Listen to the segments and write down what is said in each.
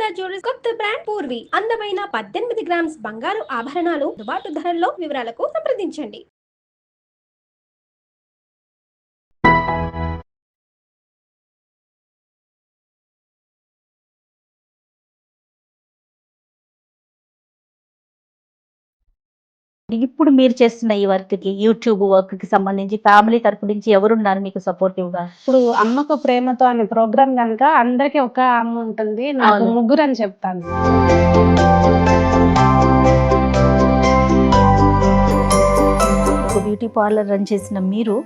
Sunitha jewellers కొత్త brand Purvi. అందమైన 18 grams బంగారు ఆభరణాలు దుబాటు ధరల్లో. వివరాలకు సంప్రదించండి. ఇప్పుడు మీరు చేస్తున్న ఈ వర్క్‌కి, యూట్యూబ్ వర్క్‌కి సంబంధించి ఫ్యామిలీ తరపు నుంచి ఎవరున్నారు మీకు సపోర్టివ్‌గా? ఇప్పుడు అమ్మకు ప్రేమతో అనే ప్రోగ్రామ్ గనుక అందరికి ఒక అమ్మ ఉంటుంది. నాకు అవును. ముగ్గురు అని చెప్తాను. ఒక బ్యూటీ పార్లర్ రన్ చేసిన మీరు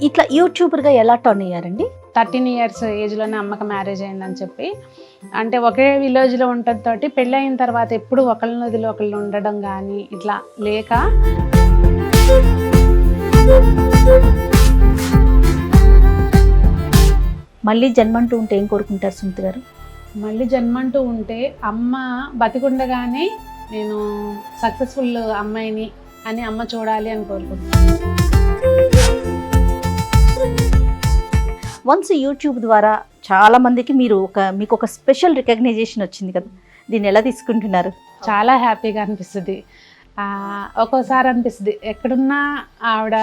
ఇట్లా యూట్యూబర్‌గా ఎలా టర్న్ అయ్యారండి? 13 ఇయర్స్ ఏజ్‌లోనే అమ్మకి మ్యారేజ్ అయిందని చెప్పి, అంటే ఒకే విలేజ్‌లో ఉండటం తోటి పెళ్ళయిన తర్వాత ఎప్పుడు ఒకళ్ళని వదిలి ఒకళ్ళు ఉండడం కానీ ఇట్లా లేక మళ్ళీ జన్మంటూ ఉంటే ఏం కోరుకుంటారు సునీత గారు? మళ్ళీ జన్మంటూ ఉంటే అమ్మ బతికుండగానే నేను సక్సెస్ఫుల్ అమ్మాయిని అని అమ్మ చూడాలి అని కోరుకుంటున్నాను. వన్స్ యూట్యూబ్ ద్వారా చాలా మందికి మీకు ఒక స్పెషల్ రికగ్నైజేషన్ వచ్చింది కదా, దీన్ని ఎలా తీసుకుంటున్నారు? చాలా హ్యాపీగా అనిపిస్తుంది. ఒక్కోసారి అనిపిస్తుంది ఎక్కడున్నా ఆవిడ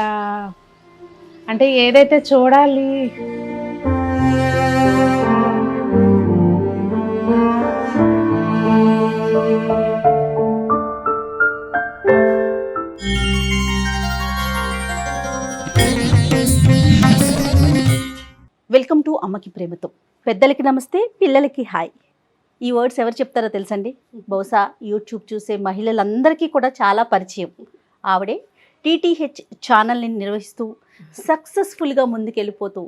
అంటే ఏదైతే చూడాలి వెల్కమ్ టు అమ్మకి ప్రేమతో. పెద్దలకి నమస్తే, పిల్లలకి హాయ్. ఈ వర్డ్స్ ఎవరు చెప్తారో తెలుసండి? బహుశా యూట్యూబ్ చూసే మహిళలందరికీ కూడా చాలా పరిచయం. ఆవిడే టీటీహెచ్ ఛానల్ని నిర్వహిస్తూ సక్సెస్ఫుల్గా ముందుకెళ్ళిపోతూ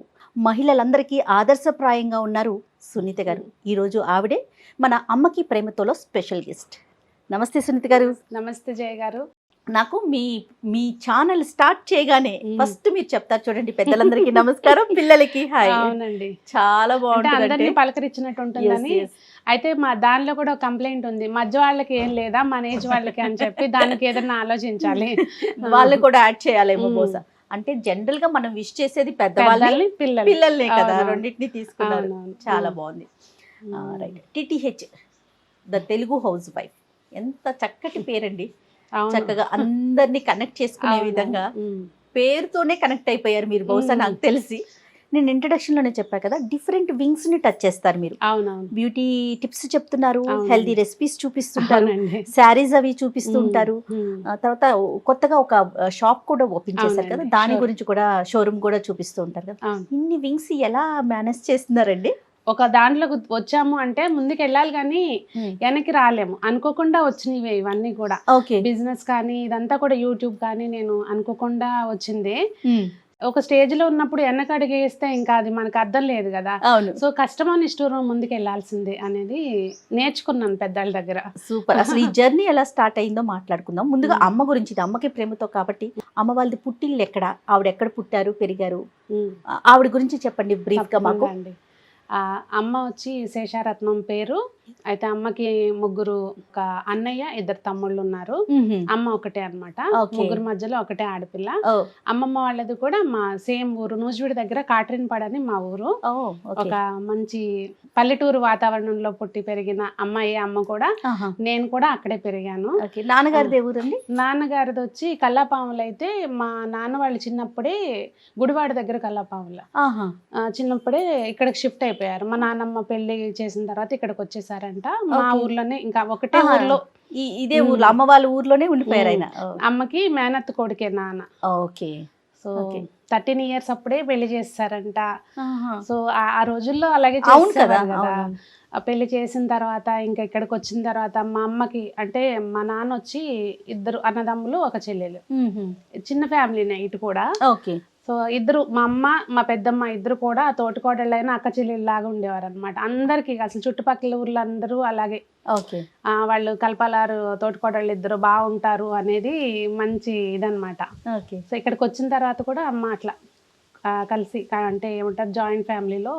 మహిళలందరికీ ఆదర్శప్రాయంగా ఉన్నారు సునీత గారు. ఈరోజు ఆవిడే మన అమ్మకి ప్రేమతోలో స్పెషల్ గెస్ట్. నమస్తే సునీత గారు. నమస్తే జయ గారు. నాకు మీ ఛానల్ స్టార్ట్ చేయగానే ఫస్ట్ మీరు చెప్తారు చూడండి, పెద్దలందరికీ నమస్కారం, పిల్లలకి హాయ్. అవునండి, చాలా బాగుంటుంది, అందరినీ పలకరించినట్టు ఉంటుందని. అయితే మా దానిలో కూడా కంప్లైంట్ ఉంది, మధ్య వాళ్ళకి ఏం లేదా మన ఏజ్ వాళ్ళకి అని చెప్పి దానికి ఏదైనా ఆలోచించాలి, వాళ్ళు కూడా యాడ్ చేయాలేమో బహుశా. అంటే జనరల్ గా మనం విష్ చేసేది పెద్దవాళ్ళని పిల్లల్ని కదా, రెండింటిని తీసుకున్నారు. చాలా బాగుంది. Right, TTH the Telugu house wife, ఎంత చక్కటి పేరండి. చక్కగా అందరినీ కనెక్ట్ చేసుకునే విధంగా పేరుతోనే కనెక్ట్ అయిపోయారు మీరు బహుశా, నాకు తెలిసి. నేను ఇంట్రడక్షన్ లోనే చెప్పా కదా, డిఫరెంట్ వింగ్స్ ని టచ్ చేస్తారు మీరు. బ్యూటీ టిప్స్ చెప్తున్నారు, హెల్దీ రెసిపీస్ చూపిస్తుంటారు, శారీస్ అవి చూపిస్తుంటారు. తర్వాత కొత్తగా ఒక షాప్ కూడా ఓపెన్ చేశారు కదా, దాని గురించి కూడా షోరూమ్ కూడా చూపిస్తూ ఉంటారు కదా. ఇన్ని వింగ్స్ ఎలా మేనేజ్ చేస్తున్నారండి? ఒక దాంట్లో వచ్చాము అంటే ముందుకు వెళ్ళాలి కానీ వెనక్కి రాలేము. అనుకోకుండా వచ్చినవి ఇవన్నీ కూడా, బిజినెస్ కానీ ఇదంతా కూడా యూట్యూబ్ కానీ నేను అనుకోకుండా వచ్చింది. ఒక స్టేజ్ లో ఉన్నప్పుడు వెనక అడిగేస్తే ఇంకా అది మనకు అర్థం లేదు కదా. సో కష్టమో నిష్ఠూరం ముందుకు వెళ్ళాల్సిందే అనేది నేర్చుకున్నాను పెద్దల దగ్గర. సూపర్. అసలు ఈ జర్నీ ఎలా స్టార్ట్ అయిందో మాట్లాడుకుందాం. ముందుగా అమ్మ గురించి, అమ్మకి ప్రేమతో కాబట్టి అమ్మ వాళ్ళది పుట్టిల్లు ఎక్కడ, ఆవిడ ఎక్కడ పుట్టారు పెరిగారు, ఆవిడ గురించి చెప్పండి బ్రీఫ్ గా మాకు. అమ్మ వచ్చి శేషారత్నం పేరు. అయితే అమ్మకి ముగ్గురు, ఒక అన్నయ్య, ఇద్దరు తమ్ముళ్ళు ఉన్నారు. అమ్మ ఒకటే అన్నమాట, ముగ్గురు మధ్యలో ఒకటే ఆడపిల్ల. అమ్మమ్మ వాళ్ళది కూడా మా సేమ్ ఊరు, నూజివీడు దగ్గర కాట్రిన్పాడు మా ఊరు. ఒక మంచి పల్లెటూరు వాతావరణంలో పుట్టి పెరిగిన అమ్మాయి అమ్మ కూడా. నేను కూడా అక్కడే పెరిగాను. నాన్నగారిది ఊరండి? నాన్నగారిది వచ్చి కల్లాపాములు. అయితే మా నాన్న వాళ్ళు చిన్నప్పుడే గుడివాడ దగ్గర కల్లాపాముల, చిన్నప్పుడే ఇక్కడికి షిఫ్ట్ అయిపోయారు. మా నాన్నమ్మ పెళ్లి చేసిన తర్వాత ఇక్కడికి వచ్చేసారంట. మా ఊర్లోనే, ఇంకా ఒకటే ఊర్లో, ఇదే ఊర్లో అమ్మ వాళ్ళ ఊర్లోనే ఉండిపోయారు ఆయన. అమ్మకి మేనత్ కొడుకే నాన్న. ఓకే. సో 13 ఇయర్స్ అప్పుడే పెళ్లి చేస్తారంట. సో ఆ రోజుల్లో అలాగే చేస్తారు కదా. పెళ్లి చేసిన తర్వాత ఇంకా ఇక్కడికి వచ్చిన తర్వాత మా అమ్మకి, అంటే మా నాన్న వచ్చి ఇద్దరు అన్నదమ్ములు, ఒక చెల్లెలు, చిన్న ఫ్యామిలీనే ఇటు కూడా. సో ఇద్దరు, మా అమ్మ మా పెద్దమ్మ ఇద్దరు కూడా తోటికోడళ్ళైనా అక్క చెల్లెలు లాగా ఉండేవారు అనమాట. అందరికి అసలు చుట్టుపక్కల ఊర్లో అందరూ అలాగే. వాళ్ళు కల్పలారు తోటికోడళ్ళు ఇద్దరు బాగుంటారు అనేది మంచి ఇదనమాట. సో ఇక్కడికి వచ్చిన తర్వాత కూడా అమ్మ అట్లా కలిసి, అంటే ఏమంటారు, జాయింట్ ఫ్యామిలీలో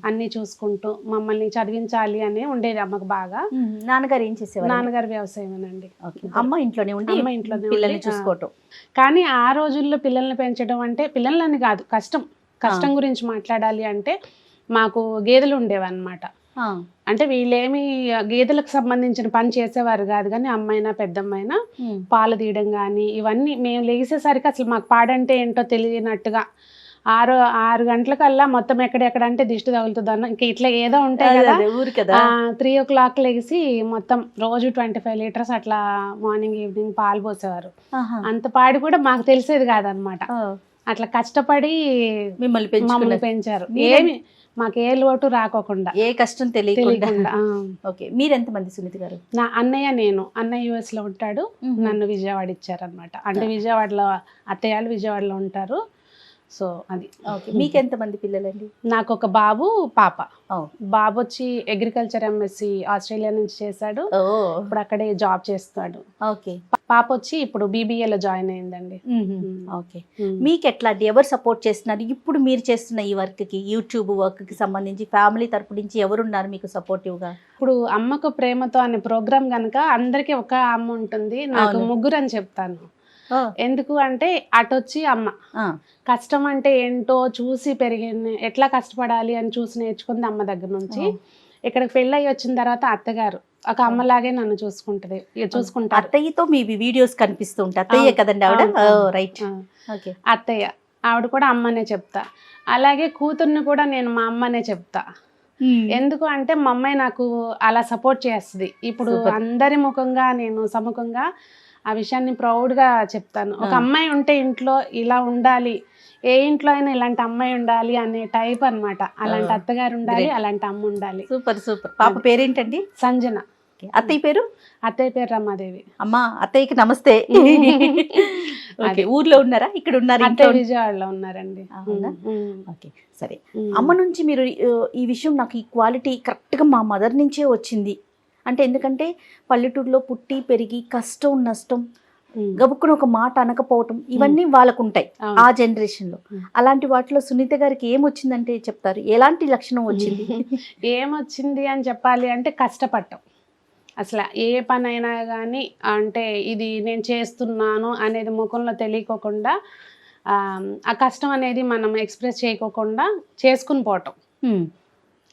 అన్ని చూసుకుంటూ మమ్మల్ని చదివించాలి అని ఉండేది అమ్మకు బాగా. నాన్నగారు ఏం చేసేవారు? నాన్నగారు వ్యవసాయమేనండి. అమ్మ ఇంట్లోనే ఉండి పిల్లల్ని చూసుకోవటం. కానీ ఆ రోజుల్లో పిల్లల్ని పెంచడం అంటే, పిల్లలని కాదు, కష్టం గురించి మాట్లాడాలి అంటే మాకు గేదెలు ఉండేవి అన్నమాట. అంటే వీళ్ళేమి గేదెలకు సంబంధించిన పని చేసేవారు కాదు, కానీ అమ్మాయినా పెద్దమ్మైనా పాలు తీయడం కానీ ఇవన్నీ మేము లేసేసరికి అసలు మాకు పాడంటే ఏంటో తెలియనట్టుగా 6 గంటలకల్లా మొత్తం ఎక్కడెక్కడంటే దిష్టి తగులుతుంది అన్న ఇంకా ఇట్లా ఏదో ఉంటాయి కదా 3 o'clock లేసి మొత్తం రోజు 25 లీటర్స్ అట్లా మార్నింగ్ ఈవినింగ్ పాలు పోసేవారు. అంత పాడి కూడా మాకు తెలిసేది కాదనమాట. అట్లా కష్టపడి మమ్మల్ని పెంచారు, ఏమి మాకు ఏ లోటు రాకోకుండా, ఏ కష్టం తెలియకుండా. ఓకే, మీరెంతమంది సునీత గారు? నా అన్నయ్య US లో ఉంటాడు, నన్ను విజయవాడ ఇచ్చారనమాట. అంటే విజయవాడలో అత్తయ్యలు విజయవాడలో ఉంటారు. సో అది. ఓకే, మీకు ఎంతమంది పిల్లలండి? నాకు ఒక బాబు పాప. బాబు వచ్చి అగ్రికల్చర్ MSc ఆస్ట్రేలియా నుంచి చేశాడు, ఇప్పుడు అక్కడే జాబ్ చేస్తాడు. ఓకే, పాప వచ్చి ఇప్పుడు BBA లో జాయిన్ అయిందండి. ఓకే, మీకు ఎట్లా ఎవరు సపోర్ట్ చేస్తున్నారు ఇప్పుడు మీరు చేస్తున్న ఈ వర్క్ కి, యూట్యూబ్ వర్క్ కి సంబంధించి ఫ్యామిలీ తరపు నుంచి ఎవరున్నారు మీకు సపోర్టివ్ గా? ఇప్పుడు అమ్మకు ప్రేమతో అనే ప్రోగ్రామ్ కనుక అందరికి ఒక అమ్మ ఉంటుంది, నాకు 3 అని చెప్తాను. ఎందుకు అంటే అటొచ్చి అమ్మ కష్టం అంటే ఏంటో చూసి పెరిగింది, ఎట్లా కష్టపడాలి అని చూసి నేర్చుకుంది అమ్మ దగ్గర నుంచి. ఇక్కడికి పెళ్ళి వచ్చిన తర్వాత అత్తగారు ఒక అమ్మలాగే నన్ను చూసుకుంటారు. అత్తయ్యతో మీ వీడియోస్ కనిపిస్తూ ఉంటాయి, అత్తయ్య కదండి ఆవిడ? రైట్, అత్తయ్య ఆవిడ కూడా అమ్మనే చెప్తా. అలాగే కూతుర్ని కూడా నేను మా అమ్మనే చెప్తా. ఎందుకు అంటే మా అమ్మాయి నాకు అలా సపోర్ట్ చేస్తుంది. ఇప్పుడు అందరి ముఖంగా నేను సముఖంగా ఆ విషయాన్ని ప్రౌడ్గా చెప్తాను. ఒక అమ్మాయి ఉంటే ఇంట్లో ఇలా ఉండాలి, ఏ ఇంట్లో అయినా ఇలాంటి అమ్మాయి ఉండాలి అనే టైప్ అన్నమాట. అలాంటి అత్తగారు ఉండాలి, అలాంటి అమ్మ ఉండాలి. Super super. పాప పేరేంటండి? సంజన. అత్తయ్య పేరు? అత్తయ్య పేరు రమాదేవి. అమ్మా అత్తయ్యకి నమస్తే. ఊర్లో ఉన్నారా? ఇక్కడ ఉన్నారా? అత్తయ్య విజయవాడలో ఉన్నారండి. ఓకే, సరే. అమ్మ నుంచి మీరు ఈ విషయం నాకు ఈ క్వాలిటీ కరెక్ట్గా మా మదర్ నుంచే వచ్చింది అంటే, ఎందుకంటే పల్లెటూరులో పుట్టి పెరిగి కష్టం నష్టం గబుక్కున ఒక మాట అనకపోవటం ఇవన్నీ వాళ్ళకు ఉంటాయి ఆ జనరేషన్ లో. అలాంటి వాటిలో సునీత గారికి ఏమొచ్చిందంటే చెప్తారు, ఎలాంటి లక్షణం వచ్చింది? ఏమొచ్చింది అని చెప్పాలి అంటే కష్టపడటం. అసలు ఏ పని అయినా కానీ అంటే ఇది నేను చేస్తున్నాను అనేది ముఖంలో తెలియకోకుండా, ఆ కష్టం అనేది మనం ఎక్స్ప్రెస్ చేయకోకుండా చేసుకుని పోవటం,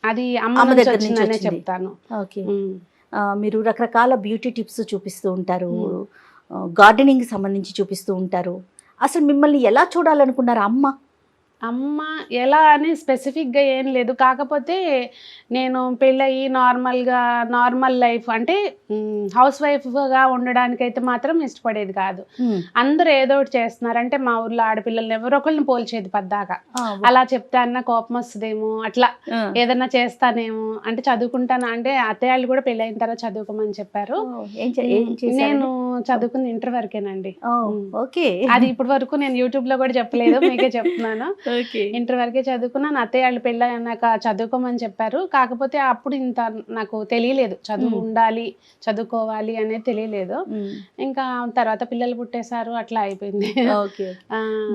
అది అమ్మ దగ్గర నుంచి చెప్తాను. ఓకే, మీరు రకరకాల బ్యూటీ టిప్స్ చూపిస్తూ ఉంటారు, గార్డెనింగ్ సంబంధించి చూపిస్తూ ఉంటారు. అసలు మిమ్మల్ని ఎలా చూడాలనుకున్నారు అమ్మ? ఎలా అని స్పెసిఫిక్గా ఏం లేదు, కాకపోతే నేను పెళ్ళయి నార్మల్ లైఫ్ అంటే హౌస్ వైఫ్గా ఉండడానికైతే మాత్రం ఇష్టపడేది కాదు. అందరూ ఏదో ఒకటి చేస్తున్నారు అంటే మా ఊర్లో ఆడపిల్లల్ని ఎవరో ఒకళ్ళని పోల్చేది పద్దాకా. అలా చెప్తే అన్న కోపం వస్తుందేమో, అట్లా ఏదన్నా చేస్తానేమో అంటే చదువుకుంటాను అంటే అత్తయ్యలు కూడా పెళ్ళైన తర్వాత చదువుకోమని చెప్పారు. నేను చదువుకుంది ఇంటర్ వరకేనండి. అది ఇప్పటి వరకు నేను యూట్యూబ్ లో కూడా చెప్పలేదు, మీకే చెప్తున్నాను. ఇంటర్ వరకే చదువుకున్నాను. అత్తయ్య వాళ్ళు పెళ్ళైనాక చదువుకోమని చెప్పారు. కాకపోతే అప్పుడు ఇంత నాకు తెలియలేదు, చదువు ఉండాలి చదువుకోవాలి అనేది తెలియలేదు. ఇంకా తర్వాత పిల్లలు పుట్టేశారు, అట్లా అయిపోయింది.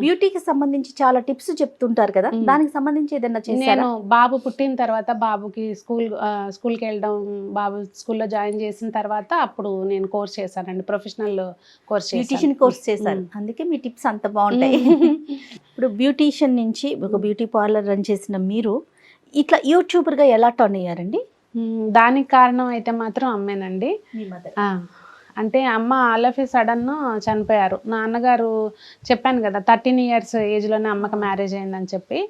బ్యూటీకి సంబంధించి చాలా టిప్స్ చెప్తుంటారు కదా, దానికి సంబంధించి ఏదైనా చేశారా? నేను బాబు పుట్టిన తర్వాత బాబుకి స్కూల్కి వెళ్ళడం, బాబు స్కూల్లో జాయిన్ చేసిన తర్వాత అప్పుడు నేను కోర్స్ చేశానండి, ప్రొఫెషనల్ కోర్స్, బ్యూటీషియన్ కోర్స్ చేశారు. అందుకే మీ టిప్స్ అంత బాగుంటాయి. ఇప్పుడు బ్యూటీషియన్ నుంచి ఒక బ్యూటీ పార్లర్ రన్ చేసిన మీరు ఇట్లా యూట్యూబర్గా ఎలా టర్న్ అయ్యారండి? దానికి కారణం అయితే మాత్రం అమ్మేనండి. అంటే అమ్మ ఆల్ ఆఫ్ ఏ సడన్ చనిపోయారు. నాన్నగారు చెప్పాను కదా 13 years ఏజ్లోనే అమ్మకి మ్యారేజ్ అయిందని చెప్పి.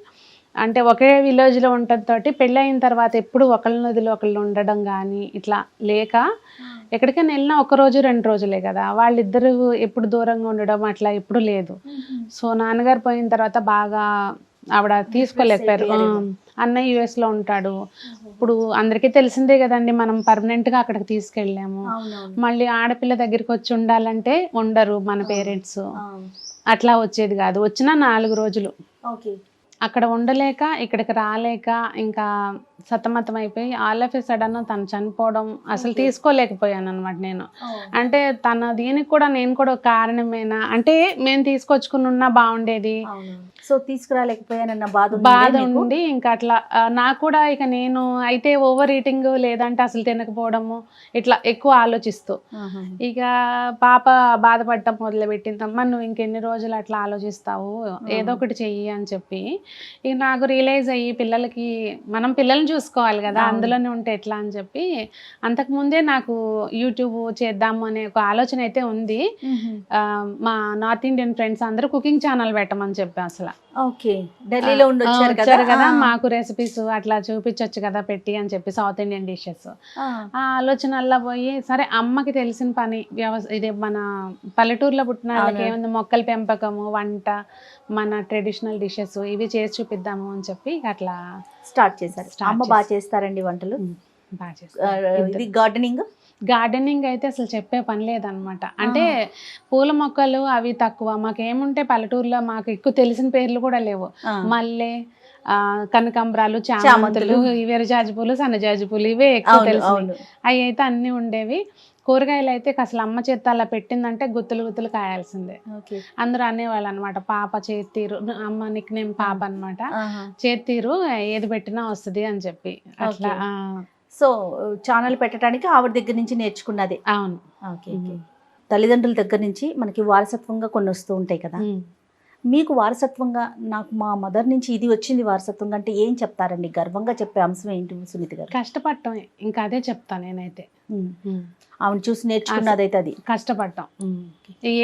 అంటే ఒకే విలేజ్లో ఉండటంతో పెళ్ళి అయిన తర్వాత ఎప్పుడు ఒకళ్ళ నదిలో ఒకళ్ళు ఉండడం కానీ ఇట్లా లేక, ఎక్కడికైనా వెళ్ళినా 1 రోజు 2 రోజులే కదా, వాళ్ళిద్దరూ ఎప్పుడు దూరంగా ఉండడం అట్లా ఎప్పుడు లేదు. సో నాన్నగారు పోయిన తర్వాత బాగా ఆవిడ తీసుకోలేకపోయారు. అన్నయ్య US లో ఉంటాడు. ఇప్పుడు అందరికీ తెలిసిందే కదండి, మనం పర్మనెంట్గా అక్కడికి తీసుకెళ్ళాము. మళ్ళీ ఆడపిల్ల దగ్గరికి వచ్చి ఉండాలంటే ఉండరు మన పేరెంట్స్, అట్లా వచ్చేది కాదు. వచ్చినా 4 రోజులు అక్కడ ఉండలేక ఇక్కడికి రాలేక ఇంకా సతమతం అయిపోయి ఆల్ ఆఫ్ ఏ సడన్ తను చనిపోవడం అసలు తీసుకోలేకపోయాను అనమాట నేను. అంటే తన దీనికి కూడా నేను కూడా ఒక కారణమేనా అంటే, మేము తీసుకొచ్చుకుని ఉన్నా బాగుండేది, సో తీసుకురాలేకపోయానన్న బాధ ఉండి ఇంకా అట్లా నాకు కూడా ఇక నేను అయితే ఓవర్ ఈటింగ్ లేదంటే అసలు తినకపోవడము ఇట్లా ఎక్కువ ఆలోచిస్తూ ఇక పాప బాధపడటం మొదలుపెట్టిందమ్మా, నువ్వు ఇంకెన్ని రోజులు అట్లా ఆలోచిస్తావు, ఏదో ఒకటి చెయ్యి అని చెప్పి ఇక నాకు రియలైజ్ అయ్యి పిల్లలకి మనం పిల్లల్ని చూసుకోవాలి కదా, అందులోనే ఉంటే ఎట్లా అని చెప్పి అంతకుముందే నాకు యూట్యూబ్ చేద్దాము అనే ఒక ఆలోచన అయితే ఉంది. మా నార్త్ ఇండియన్ ఫ్రెండ్స్ అందరూ కుకింగ్ ఛానల్ పెట్టమని చెప్పి అసలు ఓకే ఢిల్లీలో వచ్చారు కదా, మాకు రెసిపీస్ అట్లా చూపించవచ్చు కదా పెట్టి అని చెప్పి సౌత్ ఇండియన్ డిషెస్. ఆ ఆలోచనల్లా పోయి సరే అమ్మకి తెలిసిన పని ఇదే మన పల్లెటూరులో పుట్టిన వాళ్ళకి ఏముంది మొక్కల పెంపకము, వంట, మన ట్రెడిషనల్ డిషెస్ ఇవి చేసి చూపిద్దాము అని చెప్పి అట్లా స్టార్ట్ చేశారు. అమ్మ బాగా చేస్తారండి వంటలు? బాగా చేస్తారు. గార్డెనింగ్ అయితే అసలు చెప్పే పని లేదనమాట. అంటే పూల మొక్కలు అవి తక్కువ, మాకేముంటే పల్లెటూరులో మాకు ఎక్కువ తెలిసిన పేర్లు కూడా లేవు. మల్లె, కనకాంబరాలు, చామంతులు, విరజాజి పూలు, సన్నజాజి పూలు ఇవే ఎక్కువ తెలుసు. అవి అయితే అన్ని ఉండేవి. కూరగాయలు అయితే అసలు అమ్మ చేత అలా పెట్టిందంటే గుత్తులు గుత్తులు కాయాల్సిందే. అందరూ అనేవాళ్ళు అనమాట, పాప చేతిరు, అమ్మ నిక్ నేమ్ పాప అనమాట, చేతిరు ఏది పెట్టినా వస్తుంది అని చెప్పి అట్లా. సో ఛానల్ పెట్టడానికి ఆవిడ దగ్గర నుంచి నేర్చుకున్నది. అవును. ఓకే. తల్లిదండ్రుల దగ్గర నుంచి మనకి వారసత్వంగా కొన్ని వస్తూ ఉంటాయి కదా, మీకు వారసత్వంగా నాకు మా మదర్ నుంచి ఇది వచ్చింది వారసత్వంగా అంటే ఏం చెప్తారండి? గర్వంగా చెప్పే అంశం ఏంటి సునీత గారు? కష్టపడటం, ఇంకా అదే చెప్తాను నేనైతే. ఆవిడ చూసి నేర్చుకున్నదైతే అది కష్టపడటం.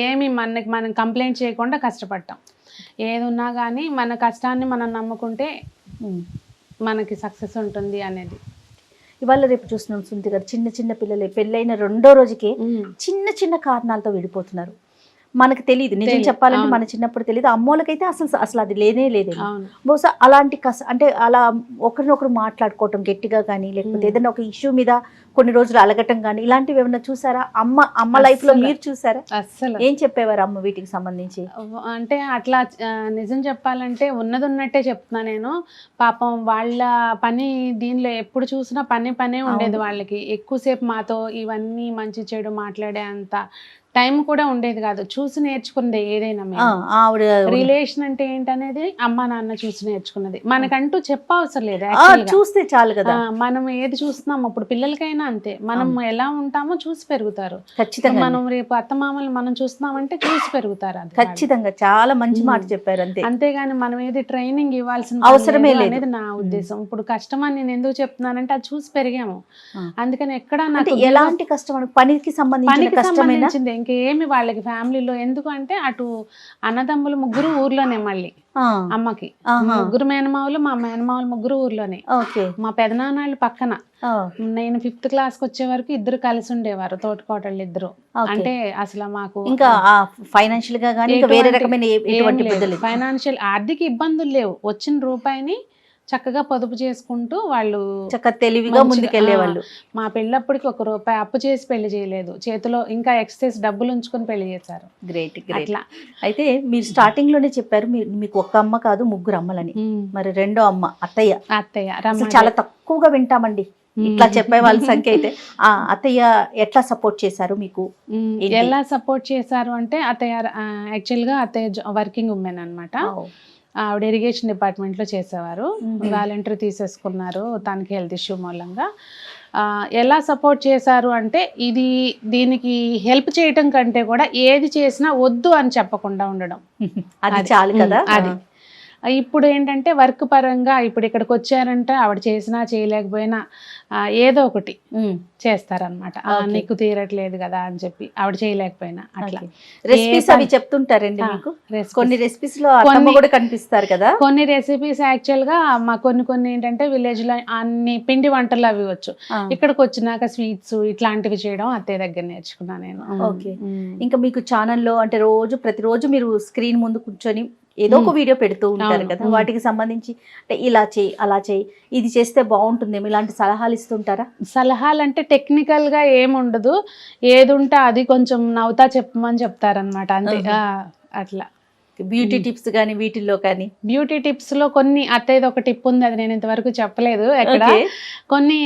ఏమి మనం కంప్లైంట్ చేయకుండా కష్టపడటం. ఏది ఉన్నా కానీ మన కష్టాన్ని మనం నమ్ముకుంటే మనకి సక్సెస్ ఉంటుంది అనేది. ఇవాళ రేపు చూస్తున్నాం సునీత గారు, చిన్న చిన్న పిల్లలే పెళ్ళైన 2వ రోజుకే చిన్న చిన్న కారణాలతో విడిపోతున్నారు. మనకు తెలియదు, నిజం చెప్పాలంటే మన చిన్నప్పుడు తెలియదు, అమ్మోళ్ళకైతే అసలు అది లేనే లేదు. బహుశా అలాంటి అంటే అలా ఒకరినొకరు మాట్లాడుకోవటం గట్టిగా కానీ, లేకపోతే ఏదైనా ఒక ఇష్యూ మీద కొన్ని రోజులు అలగటం కానీ ఇలాంటివి ఏమన్నా చూసారా? అమ్మ లైఫ్ లో మీరు చూసారా? అసలు ఏం చెప్పేవారు అమ్మ వీటికి సంబంధించి? అంటే అట్లా నిజం చెప్పాలంటే ఉన్నది ఉన్నట్టే చెప్తున్నా నేను. పాపం వాళ్ళ పని దీనిలో ఎప్పుడు చూసినా పనే ఉండేది వాళ్ళకి. ఎక్కువసేపు మాతో ఇవన్నీ మంచి చెడు మాట్లాడే అంత టైం కూడా ఉండేది కాదు. చూసి నేర్చుకున్నది ఏదైనా. రిలేషన్ అంటే ఏంటనేది అమ్మ నాన్న చూసి నేర్చుకున్నది. మనకంటూ చెప్పవసరం లేదు, చూస్తే చాలు కదా. మనం ఏది చూస్తున్నాం ఇప్పుడు పిల్లలకైనా అంతే, మనం ఎలా ఉంటామో చూసి పెరుగుతారు. ఖచ్చితంగా మనం రేపు అత్తమామలు మనం చూస్తున్నామంటే చూసి పెరుగుతారు. ఖచ్చితంగా చాలా మంచి మాట చెప్పారు. అంతేగాని మనం ఏది ట్రైనింగ్ ఇవ్వాల్సిన అవసరమే లేదు అనేది నా ఉద్దేశం. ఇప్పుడు కష్టం అని నేను ఎందుకు చెప్తున్నానంటే అది చూసి పెరిగాము. అందుకని ఎక్కడ నాకు ఎలాంటి కష్టం, పనికి సంబంధించింది ఇంకేమి వాళ్ళకి ఫ్యామిలీలో. ఎందుకంటే అటు అన్నదమ్ములు 3 ఊర్లోనే, మళ్ళీ అమ్మకి 3 మేనమావులు, మా మేనమావులు 3 ఊర్లోనే. మా పెదనాన్నలు పక్కన. నేను 5th క్లాస్కి వచ్చే వరకు 2 కలిసి ఉండేవారు, తోటికోటళ్ళు 2. అంటే అసలు మాకు ఇంకా ఫైనాన్షియల్ గా కానీ వేరే రకమైన ఫైనాన్షియల్ ఆర్థిక ఇబ్బందులు లేవు. వచ్చిన రూపాయిని చక్కగా పొదుపు చేసుకుంటూ వాళ్ళు చక్కగా తెలివిగా ముందుకెళ్లేవాళ్ళు. మా పెళ్ళప్పటికి 1 రూపాయి అప్పు చేసి పెళ్లి చేయలేదు, చేతిలో ఇంకా ఎక్సెస్ డబ్బులు ఉంచుకొని పెళ్లి చేశారు. గ్రేట్. అట్లా అయితే మీరు స్టార్టింగ్ లోనే చెప్పారు మీకు 1 అమ్మ కాదు 3 అమ్మలని. మరి 2వ అమ్మ అత్తయ్య చాలా తక్కువగా వింటామండి ఇట్లా చెప్పే వాళ్ళ సంఖ్య. అయితే అత్తయ్య ఎట్లా సపోర్ట్ చేశారు మీకు? ఎలా సపోర్ట్ చేశారు అంటే యాక్చువల్గా అత్తయ్య వర్కింగ్ ఉమెన్ అనమాట. ఆవిడ ఇరిగేషన్ డిపార్ట్మెంట్లో చేసేవారు. వాలంటీర్ తీసేసుకున్నారు తనకి హెల్త్ ఇష్యూ మూలంగా. ఎలా సపోర్ట్ చేశారు అంటే దీనికి హెల్ప్ చేయటం కంటే కూడా ఏది చేసినా వద్దు అని చెప్పకుండా ఉండడం, అది చాలు కదా. అది ఇప్పుడు ఏంటంటే వర్క్ పరంగా ఇప్పుడు ఇక్కడికి వచ్చారంటే ఆవిడ చేసినా చేయలేకపోయినా ఏదో ఒకటి చేస్తారనమాట. నీకు తీరట్లేదు కదా అని చెప్పి ఆవిడ చేయలేకపోయినా అట్లా రెసిపీస్ అవి చెప్తుంటారండి మీకు. కొన్ని రెసిపీస్ లో కూడా కనిపిస్తారు కదా. కొన్ని రెసిపీస్ యాక్చువల్ గా మా కొన్ని ఏంటంటే విలేజ్ లో అన్ని పిండి వంటలు అవి వచ్చు. ఇక్కడికి వచ్చినాక స్వీట్స్ ఇట్లాంటివి చేయడం అత్తయ్య దగ్గర నేర్చుకున్నా నేను. ఓకే. ఇంకా మీకు ఛానల్లో అంటే ప్రతిరోజు మీరు స్క్రీన్ ముందు కూర్చొని ఏదో ఒక వీడియో పెడుతూ ఉంటారు కదా, వాటికి సంబంధించి అంటే ఇలా చేయి అలా చేయి ఇది చేస్తే బాగుంటుందేమో ఇలాంటి సలహాలు ఇస్తుంటారా? సలహాలు అంటే టెక్నికల్ గా ఏముండదు, ఏది ఉంటే అది కొంచెం నవ్వుతా చెప్పమని చెప్తారనమాట అంతే. అట్లా బ్యూటీ టిప్స్ కానీ వీటిల్లో కానీ బ్యూటీ టిప్స్ లో కొన్ని అత్తయ్యది ఒక టిప్ ఉంది, అది నేను ఇంతవరకు చెప్పలేదు ఎక్కడ. కొన్ని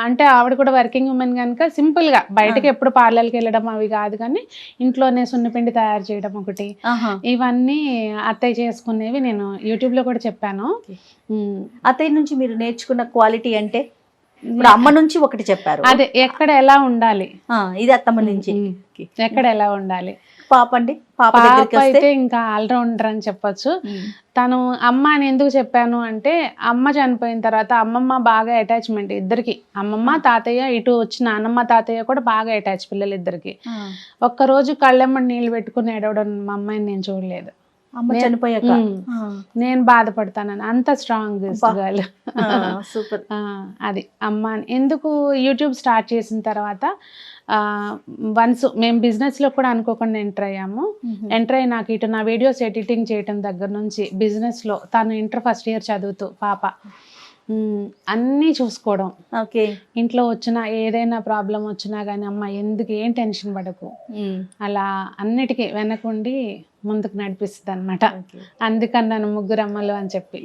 అంటే ఆవిడ కూడా వర్కింగ్ ఉమెన్ కనుక సింపుల్ గా బయటకి ఎప్పుడు పార్లర్కి వెళ్ళడం అవి కాదు, కానీ ఇంట్లోనే సున్నిపిండి తయారు చేయడం ఒకటి, ఇవన్నీ అత్తయ్య చేసుకునేవి నేను యూట్యూబ్ లో కూడా చెప్పాను. అత్తయ్య నుంచి మీరు నేర్చుకున్న క్వాలిటీ అంటే ఇప్పుడు అమ్మ నుంచి ఒకటి చెప్పారు, అదే ఎక్కడ ఎలా ఉండాలి, ఇది అత్తమ్మ నుంచి ఎక్కడ ఎలా ఉండాలి. పాప అండి, పాప పాప దగ్గరికి వస్తే అయితే ఇంకా ఆల్రౌండర్ అని చెప్పొచ్చు. తను అమ్మ అని ఎందుకు చెప్పాను అంటే, అమ్మ చనిపోయిన తర్వాత అమ్మమ్మ బాగా అటాచ్మెంట్ ఇద్దరికి. అమ్మమ్మ తాతయ్య, ఇటు వచ్చిన నాన్నమ్మ తాతయ్య కూడా బాగా అటాచ్ పిల్లలు ఇద్దరికి. ఒక్కరోజు కళ్ళెమ్మడి నీళ్ళు పెట్టుకుని ఏడవడం మా అమ్మాయిని నేను చూడలేదు. అమ్మ చనిపోయాక నేను బాధపడతానని, అంత స్ట్రాంగ్ గర్ల్. సూపర్. అది అమ్మ ఎందుకు యూట్యూబ్ స్టార్ట్ చేసిన తర్వాత వన్స్ మేము బిజినెస్లో కూడా అనుకోకుండా ఎంటర్ అయ్యాము. ఎంటర్ అయ్యి నాకు ఇటు నా వీడియోస్ ఎడిటింగ్ చేయటం దగ్గర నుంచి బిజినెస్లో, తను ఇంటర్ ఫస్ట్ ఇయర్ చదువుతూ పాప, అన్నీ చూసుకోవడం. ఓకే. ఇంట్లో వచ్చిన ఏదైనా ప్రాబ్లం వచ్చినా కానీ అమ్మ ఎందుకు ఏం టెన్షన్ పడకు, అలా అన్నిటికీ వెనకుండి ముందుకు నడిపిస్తుంది అనమాట. అందుకన్నాను ముగ్గురు అమ్మలు అని చెప్పి.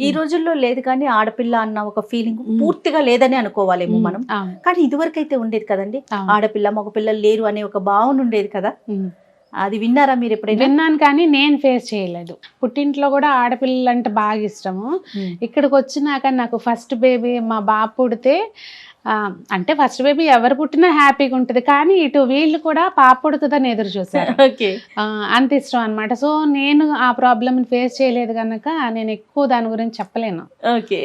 ఈ రోజుల్లో లేదు కానీ ఆడపిల్ల అన్న ఒక ఫీలింగ్ పూర్తిగా లేదని అనుకోవాలేమో మనం. కానీ ఇదివరకు అయితే ఉండేది కదండి, ఆడపిల్ల మగ పిల్లలు లేరు అనే ఒక భావన ఉండేది కదా. అది విన్నారా మీరు ఎప్పుడైనా? విన్నాను కానీ నేను ఫేస్ చేయలేదు. పుట్టింట్లో కూడా ఆడపిల్లలు అంటే బాగా ఇష్టము. ఇక్కడికి వచ్చినాక నాకు ఫస్ట్ బేబీ మా బాబు పుడితే, అంటే ఫస్ట్ బేబీ ఎవరు పుట్టినా హ్యాపీగా ఉంటుంది, కానీ ఇటు వీళ్ళు కూడా పాప పుడుతుందని ఎదురు చూసారు. అంత ఇష్టం అనమాట. సో నేను ఆ ప్రాబ్లమ్ ఫేస్ చేయలేదు కనుక నేను ఎక్కువ దాని గురించి చెప్పలేను. ఓకే.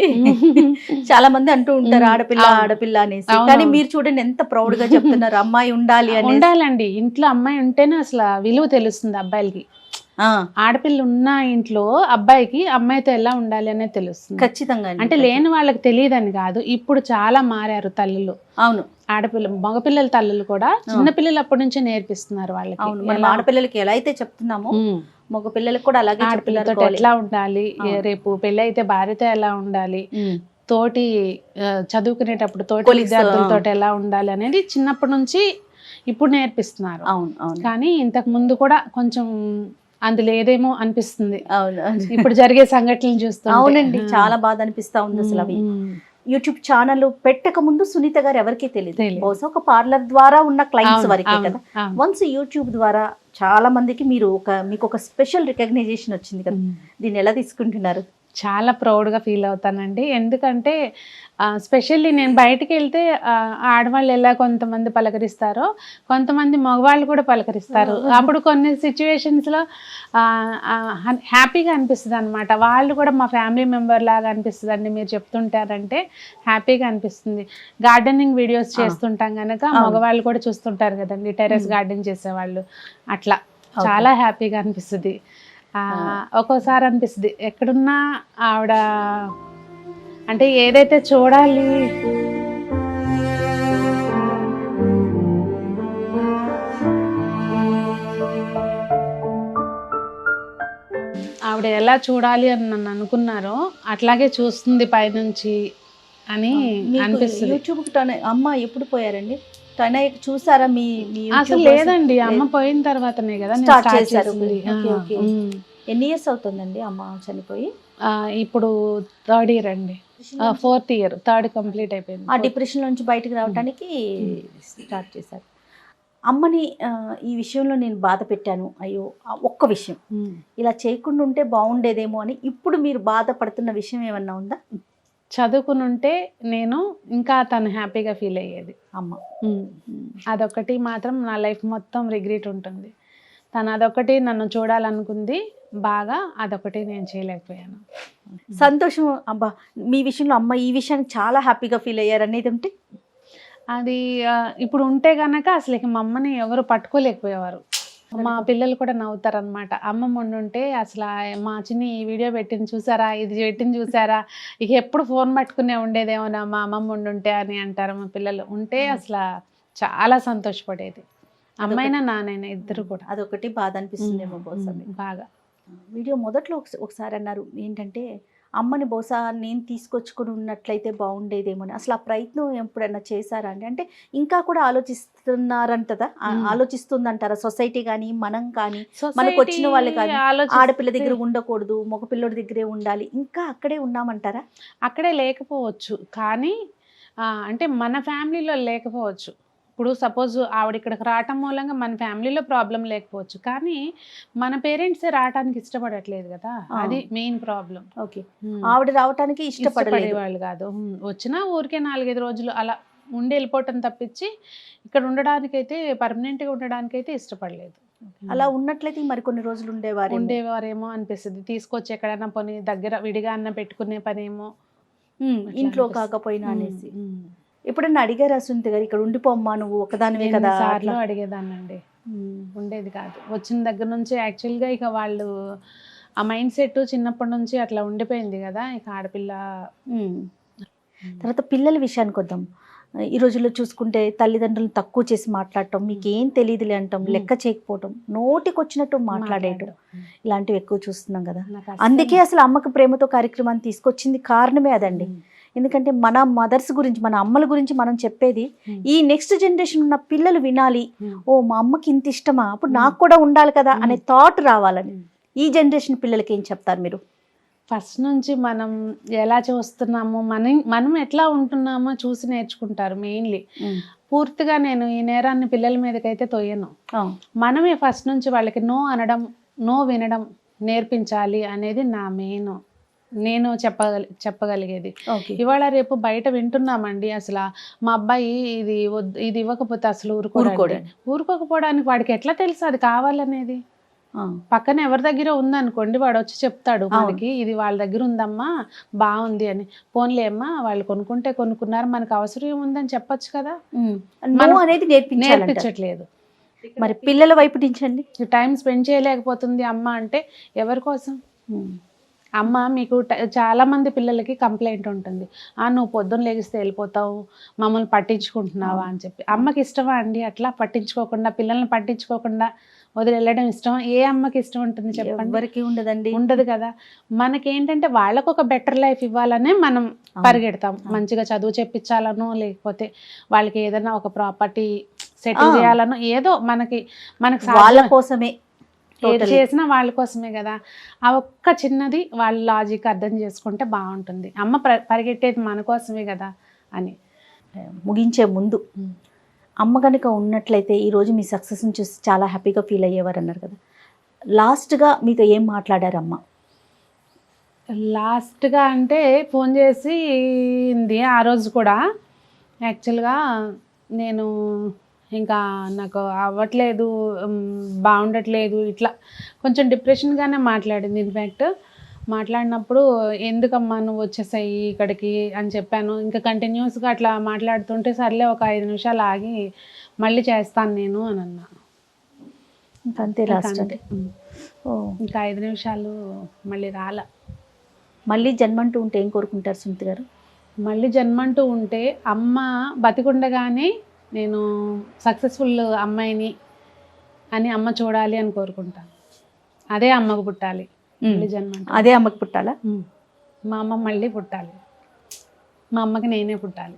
చాలా మంది అంటూ ఉంటారు ఆడపిల్ల ఆడపిల్ల అనేసి, కానీ మీరు చూడండి ఎంత ప్రౌడ్ గా చెప్తున్నారు అమ్మాయి ఉండాలి అని. ఉండాలండి, ఇంట్లో అమ్మాయి ఉంటేనే అసలు విలువ తెలుస్తుంది అబ్బాయిలకి. ఆడపిల్ల ఉన్న ఇంట్లో అబ్బాయికి అమ్మాయితో ఎలా ఉండాలి అనేది తెలుస్తుంది ఖచ్చితంగా. అంటే లేని వాళ్ళకి తెలియదని కాదు, ఇప్పుడు చాలా మారారు తల్లులు. అవును, ఆడపిల్ల మగపిల్లల తల్లులు కూడా చిన్నపిల్లలు అప్పటి నుంచే నేర్పిస్తున్నారు వాళ్ళకి. మనం ఆడపిల్లలకి ఎలా అయితే చెప్తున్నామో మగ పిల్లలకు కూడా అలాగే ఆడపిల్లతో ఎట్లా ఉండాలి, రేపు పెళ్లి అయితే భార్యతో ఎలా ఉండాలి, తోటి చదువుకునేటప్పుడు తోటి విద్యార్థులతో ఎలా ఉండాలి అనేది చిన్నప్పటి నుంచి ఇప్పుడు నేర్పిస్తున్నారు. కానీ ఇంతకు ముందు కూడా కొంచెం అందులో ఏదేమో అనిపిస్తుంది ఇప్పుడు జరిగే సంఘటనలు చూస్తాం. అవునండి, చాలా బాధ అనిపిస్తా ఉంది అసలు. అవి యూట్యూబ్ ఛానల్ పెట్టక ముందు సునీత గారు ఎవరికీ తెలియదు, బహుశా ఒక పార్లర్ ద్వారా ఉన్న క్లయింట్స్ వరకే కదా. వన్స్ యూట్యూబ్ ద్వారా చాలా మందికి మీకు ఒక స్పెషల్ రికగ్నైజేషన్ వచ్చింది కదా, దీన్ని ఎలా తీసుకుంటున్నారు? చాలా ప్రౌడ్గా ఫీల్ అవుతానండి. ఎందుకంటే స్పెషల్లీ నేను బయటికి వెళ్తే ఆడవాళ్ళు ఎలా కొంతమంది పలకరిస్తారో కొంతమంది మగవాళ్ళు కూడా పలకరిస్తారు. అప్పుడు కొన్ని సిచ్యువేషన్స్లో హ్యాపీగా అనిపిస్తుంది అనమాట. వాళ్ళు కూడా మా ఫ్యామిలీ మెంబర్ లాగా అనిపిస్తుంది అండి. మీరు చెప్తుంటారంటే హ్యాపీగా అనిపిస్తుంది. గార్డెనింగ్ వీడియోస్ చేస్తుంటాం కనుక మగవాళ్ళు కూడా చూస్తుంటారు కదండి, టెర్రస్ గార్డెన్ చేసేవాళ్ళు. అట్లా చాలా హ్యాపీగా అనిపిస్తుంది. ఒక్కోసారి అనిపిస్తుంది ఎక్కడున్నా ఆవిడ అంటే ఏదైతే చూడాలి ఆవిడ ఎలా చూడాలి అని నన్ను అనుకున్నారో అట్లాగే చూస్తుంది పైనుంచి అని అనిపిస్తుంది. యూట్యూబ్ అమ్మ ఎప్పుడు పోయారండి? చూసారా? మీ అసలు లేదండి, అమ్మ పోయిన తర్వాతనే కదా స్టార్ట్ చేశారు. ఎన్ని ఇయర్స్ అవుతుందండి అమ్మ చనిపోయి? ఇప్పుడు 3rd ఇయర్ అండి, 4th ఇయర్, 3rd కంప్లీట్ అయిపోయింది. ఆ డిప్రెషన్ నుంచి బయటకు రావడానికి స్టార్ట్ చేశారు. అమ్మని ఈ విషయంలో నేను బాధ పెట్టాను, అయ్యో ఒక్క విషయం ఇలా చేయకుండా ఉంటే బాగుండేదేమో అని ఇప్పుడు మీరు బాధపడుతున్న విషయం ఏమన్నా ఉందా? చదువుకుని ఉంటే నేను ఇంకా తను హ్యాపీగా ఫీల్ అయ్యేది అమ్మ. అదొకటి మాత్రం నా లైఫ్ మొత్తం రిగ్రెట్ ఉంటుంది. తను అదొకటి నన్ను చూడాలనుకుంది బాగా, అదొకటి నేను చేయలేకపోయాను. సంతోషం అబ్బా, మీ విషయంలో అమ్మ ఈ విషయానికి చాలా హ్యాపీగా ఫీల్ అయ్యారు అనేది ఉంటే అది ఇప్పుడు ఉంటే కనుక అసలు మా అమ్మని ఎవరు పట్టుకోలేకపోయేవారు. మా పిల్లలు కూడా నవ్వుతారు అనమాట. అమ్మమ్మ ఉండుంటే అసలు మా చిన్ని ఈ వీడియో పెట్టింది చూసారా, ఇది పెట్టింది చూసారా, ఇక ఎప్పుడు ఫోన్ పట్టుకునే ఉండేదేమోనా మా అమ్మమ్మ ఉండుంటే అని అంటారు మా పిల్లలు. ఉంటే అసలు చాలా సంతోషపడేది, అమ్మాయినా నానైనా ఇద్దరు కూడా. అదొకటి బాధ అనిపిస్తుందేమో బహుశా బాగా. వీడియో మొదట్లో ఒకసారి అన్నారు ఏంటంటే అమ్మని బహుశా నేను తీసుకొచ్చుకుని ఉన్నట్లయితే బాగుండేదేమో. అసలు ఆ ప్రయత్నం ఎప్పుడన్నా చేశారా అండి? అంటే ఇంకా కూడా ఆలోచిస్తున్నారంటదా, ఆలోచిస్తుందంటారా సొసైటీ కానీ మనం కానీ మనకు వచ్చిన వాళ్ళు కానీ ఆడపిల్ల దగ్గర ఉండకూడదు, మగపిల్లడి దగ్గరే ఉండాలి, ఇంకా అక్కడే ఉన్నామంటారా? అక్కడే లేకపోవచ్చు కానీ అంటే మన ఫ్యామిలీలో లేకపోవచ్చు. ఇప్పుడు సపోజ్ ఆవిడ ఇక్కడికి రావటం మూలంగా మన ఫ్యామిలీలో ప్రాబ్లం లేకపోవచ్చు, కానీ మన పేరెంట్సే రావడానికి ఇష్టపడట్లేదు కదా, అది మెయిన్ ప్రాబ్లం. ఓకే, ఆవిడ రావడానికి ఇష్టపడేవాళ్ళు కాదు. వచ్చినా ఊరికే 4-5 రోజులు అలా ఉండి వెళ్ళిపోవటం తప్పించి ఇక్కడ ఉండడానికైతే పర్మనెంట్గా ఉండడానికైతే ఇష్టపడలేదు. అలా ఉన్నట్లయితే మరికొన్ని రోజులు ఉండేవారేమో అనిపిస్తుంది. తీసుకొచ్చి ఎక్కడైనా పోనీ దగ్గర విడిగా అన్న పెట్టుకునే పనేమో ఇంట్లో కాకపోయినా అనేసి. ఎప్పుడన్నా అడిగారా సునీత గారు, ఇక్కడ ఉండిపోమ్మా నువ్వు ఒకదానివే కదా? సార్లు అడిగేదాన్నండి, ఉండేది కాదు. వచ్చిన దగ్గర నుంచి యాక్చువల్గా ఇక వాళ్ళు ఆ మైండ్ సెట్ చిన్నప్పటి నుంచి అట్లా ఉండిపోయింది కదా, ఇక ఆడపిల్ల. తర్వాత పిల్లల విషయానికి వద్దాం. ఈ రోజుల్లో చూసుకుంటే తల్లిదండ్రులను తక్కువ చేసి మాట్లాడటం, మీకేం తెలియదులే అంటాం, లెక్క చేయకపోవటం, నోటికి వచ్చినట్టు మాట్లాడేయటం, ఇలాంటివి ఎక్కువ చూస్తున్నాం కదా. అందుకే అసలు అమ్మకి ప్రేమతో కార్యక్రమాన్ని తీసుకొచ్చింది కారణమే అదండి. ఎందుకంటే మన మదర్స్ గురించి, మన అమ్మల గురించి మనం చెప్పేది ఈ నెక్స్ట్ జనరేషన్ ఉన్న పిల్లలు వినాలి. ఓ మా అమ్మకి ఇంత ఇష్టమా, అప్పుడు నాకు కూడా ఉండాలి కదా అనే థాట్ రావాలని. ఈ జనరేషన్ పిల్లలకి ఏం చెప్తారు మీరు? ఫస్ట్ నుంచి మనం ఎలా చూస్తున్నామో, మనం ఎట్లా ఉంటున్నామో చూసి నేర్చుకుంటారు మెయిన్లీ. పూర్తిగా నేను ఈ నేరాన్ని పిల్లల మీదకైతే తోయను. మనమే ఫస్ట్ నుంచి వాళ్ళకి నో అనడం, నో వినడం నేర్పించాలి అనేది నా మెయిన్. నేను చెప్పగలిగేది. ఇవాళ రేపు బయట వింటున్నామండి, అసలు మా అబ్బాయి ఇది ఇవ్వకపోతే అసలు ఊరుకోకపోవడానికి వాడికి ఎట్లా తెలుసు అది కావాలనేది? పక్కన ఎవరి దగ్గర ఉందనుకోండి, వాడు వచ్చి చెప్తాడు మనకి, ఇది వాళ్ళ దగ్గర ఉందమ్మా బాగుంది అని. పోన్లే అమ్మా వాళ్ళు కొనుక్కున్నారు, మనకు అవసరం ఉందని చెప్పొచ్చు కదా. మనం అనేది నేర్పించట్లేదు. మరి పిల్లల వైపు నుంచండి టైం స్పెండ్ చేయలేకపోతుంది అమ్మ అంటే ఎవరి కోసం? అమ్మ మీకు చాలా మంది పిల్లలకి కంప్లైంట్ ఉంటుంది, నువ్వు పొద్దున్న లెగిస్తే వెళ్ళిపోతావు, మమ్మల్ని పట్టించుకుంటున్నావా అని చెప్పి. అమ్మకి ఇష్టమా అండి అట్లా పట్టించుకోకుండా, పిల్లల్ని పట్టించుకోకుండా వదిలి వెళ్ళడం ఇష్టమా? ఏ అమ్మకి ఇష్టం ఉంటుంది చెప్పండి? ఎవరికి ఉండదండి, ఉండదు కదా. మనకేంటంటే వాళ్ళకు ఒక బెటర్ లైఫ్ ఇవ్వాలనే మనం పరిగెడతాం. మంచిగా చదువు చెప్పించాలనో, లేకపోతే వాళ్ళకి ఏదైనా ఒక ప్రాపర్టీ సెటిల్ చేయాలనో, ఏదో మనకి వాళ్ళ కోసమే ఏది చేసినా వాళ్ళ కోసమే కదా. ఆ ఒక్క చిన్నది వాళ్ళ లాజిక్ అర్థం చేసుకుంటే బాగుంటుంది. అమ్మ పరిగెట్టేది మన కోసమే కదా అని. ముగించే ముందు, అమ్మ కనుక ఉన్నట్లయితే ఈరోజు మీ సక్సెస్ని చూసి చాలా హ్యాపీగా ఫీల్ అయ్యేవారు అన్నారు కదా. లాస్ట్గా మీతో ఏం మాట్లాడారు అమ్మ? లాస్ట్గా అంటే ఫోన్ చేసింది ఆ రోజు కూడా. యాక్చువల్గా నేను ఇంకా నాకు అవ్వట్లేదు, బాగుండట్లేదు, ఇట్లా కొంచెం డిప్రెషన్గానే మాట్లాడింది. ఇన్ఫ్యాక్ట్ మాట్లాడినప్పుడు ఎందుకమ్మా నువ్వు వచ్చేసాయి ఇక్కడికి అని చెప్పాను. ఇంకా కంటిన్యూస్గా అట్లా మాట్లాడుతుంటే సర్లే ఒక 5 నిమిషాలు ఆగి మళ్ళీ చేస్తాను నేను అని అన్నా. అంతే లాస్ట్. ఇంకా 5 నిమిషాలు మళ్ళీ రాలా. మళ్ళీ జన్మంటూ ఉంటే ఏం కోరుకుంటారు సునీత గారు? మళ్ళీ జన్మంటూ ఉంటే అమ్మ బతికుండగానే నేను సక్సెస్ఫుల్ అమ్మాయిని అని అమ్మ చూడాలి అని కోరుకుంటాను. అదే అమ్మకు పుట్టాలి, మళ్ళీ జన్మ అదే అమ్మకు పుట్టాలా? మా అమ్మ మళ్ళీ పుట్టాలి, మా అమ్మకి నేనే పుట్టాలి.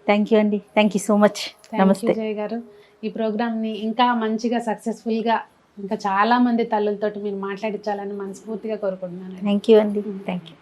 థ్యాంక్ యూ అండి, థ్యాంక్ యూ సో మచ్. నమస్తే జయ గారు. ఈ ప్రోగ్రామ్ని ఇంకా మంచిగా సక్సెస్ఫుల్గా ఇంకా చాలామంది తల్లులతోటి మీరు మాట్లాడించాలని మనస్ఫూర్తిగా కోరుకుంటున్నాను. థ్యాంక్ యూ అండి, థ్యాంక్ యూ.